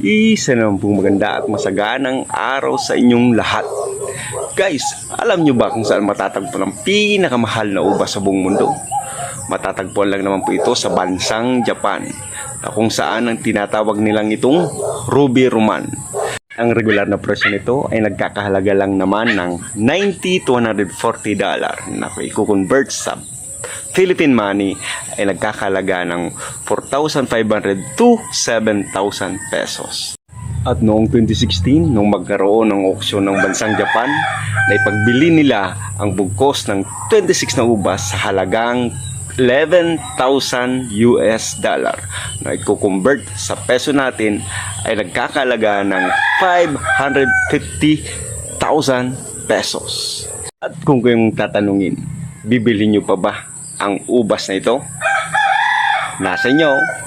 Isa naman pong maganda at masaganang araw sa inyong lahat. Guys, alam nyo ba kung saan matatagpuan ang pinakamahal na ubas sa buong mundo? Matatagpuan lang naman po ito sa bansang Japan, na kung saan ang tinatawag nilang itong Ruby Roman. Ang regular na presyo nito ay nagkakahalaga lang naman ng $90 to $140 na kung i-convert sa Philippine money ay nagkakahalaga ng 4,500 to 7,000 pesos. At noong 2016, nung magkaroon ng auksyon ng bansang Japan, na ipagbili nila ang bugkos ng 26 na ubas sa halagang 11,000 US dollar na i-convert sa peso natin ay nagkakalaga ng 550,000 pesos. At kung kayong tatanungin, bibili nyo pa ba ang ubas na ito? Nasa inyo.